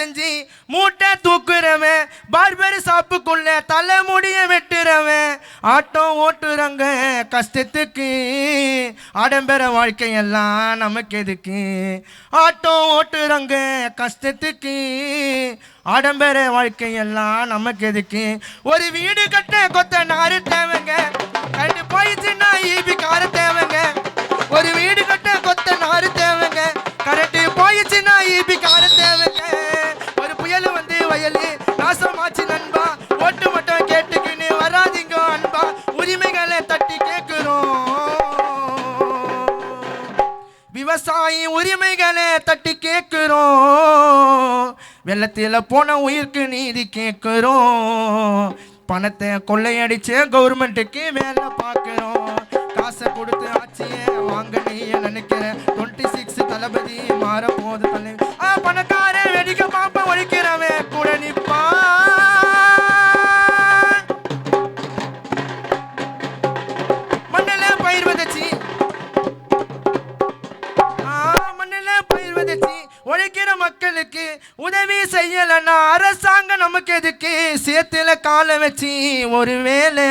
செஞ்சு மூட்டை தூக்குறவன், barber சாப்புக்குள்ள தலைமுடிய வெட்டுறவன், auto ஓட்டுறங்க கஷ்டத்துக்கு, ஆடம்பர வாழ்க்கையெல்லாம் நமக்கு எதுக்கு? ஆட்டோ ஓட்டுறங்க கஷ்டத்துக்கு, ஆடம்பர வாழ்க்கையெல்லாம் நமக்கு எதுக்கு? ஒரு வீடு கட்ட கொத்த நாறு தேவைங்க, கண்டு போயிடுச்சுன்னா ஈபி கார தேவைங்க. ஒரு வீடு கட்ட கொத்த நாறு தேவைங்க, கரண்ட் போயிடுச்சுன்னா ஈபி கார தேவைங்க. ஒரு புயல் வந்து வயலு நாசமாச்சு நண்பா, ஓட்டு மட்டும் கேட்டுக்கின்னு வராதிங்க அன்பா, உரிமைகளை தட்டி கேட்கிறோம். விவசாயி உரிமைகளை தட்டி கேட்கிறோம். வெள்ளத்தில் போன உயிருக்கு நீதி கேட்கிறோம். பணத்தை கொள்ளையடிச்சு கவர்மெண்ட்டுக்கு வேலை பார்க்கிறோம். காசை கொடுத்து ஆட்சியை வாங்க நீ நினைக்கிற 26 தளபதி மாற போது தலை. பணக்கார வெடிக்க பாப்ப ஒழிக்கிறவன் கூட நிப்பா. மண்ணில பயிர் விதைச்சி உழைக்கிற மக்களுக்கு உதவி செய்யலன்னா அரசாங்கம் நமக்கு எதுக்கு? சேத்துல காலை வச்சு ஒரு வேளை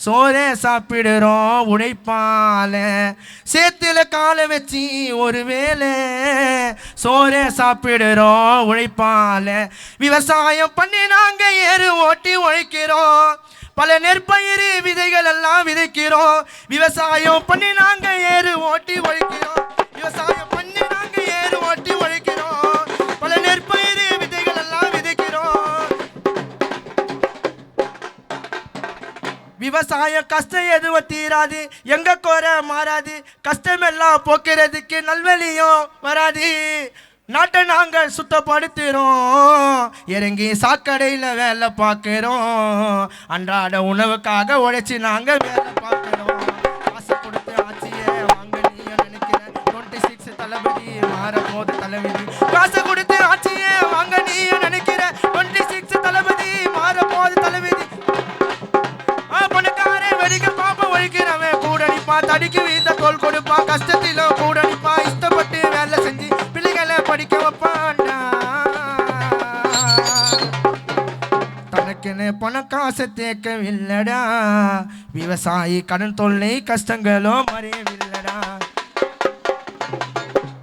சோறே சாப்பிடுறோம் உழைப்பால. சேத்துல காலை வச்சு ஒரு வேளை சோறே சாப்பிடுறோம் உழைப்பால. விவசாயம் பண்ணி நாங்க ஏறு ஓட்டி உழைக்கிறோம். பல நெற்பயிர் விதைகள் எல்லாம் விதைக்கிறோம். விவசாயம் பண்ணி நாங்க ஏறு ஓட்டி உழைக்கிறோம். விவசாயம் பண்ணி நாங்க ஏறு ஓட்டி உழைக்கிறோம். பல நெற்பயிர் விதைகள் எல்லாம் விதைக்கிறோம். விவசாயம் கஷ்டம் எதுவும் தீராது, எங்க குறை மாறாது. கஷ்டம் எல்லாம் போக்குறதுக்கு நல்வழியும் வராது. நாட்டை நாங்கள் சுத்தப்படுத்துகிறோம், இறங்கி சாக்கடையில் வேலை பார்க்குறோம். அன்றாட உணவுக்காக உழைச்சி நாங்கள் வேலை பார்க்குறோம். காசு கொடுத்து ஆட்சியை வாங்க நீ நினைக்கிற 26 தளபதி மாற போது தலைவிதி. காசு கொடுத்து ஆட்சியை வாங்க நீ நினைக்கிற 26 தளபதி மாற போது தலைவிதி. பணக்கார வெடிக்க பாப்ப ஒழிக்கிறவன் கூட நிப்பா, தடிக்கு வீந்த தோல் கொடுப்பா, கஷ்டத்தில கூட நிப்பா, இஷ்டப்பட்டு வேலை செஞ்சு பிள்ளைகளை படிக்க வைப்பாண்டா. தனக்குன்னு பணம் காசை தேக்கவில்லடா, விவசாயி கடன் தொல்லை கஷ்டங்களோ மறைய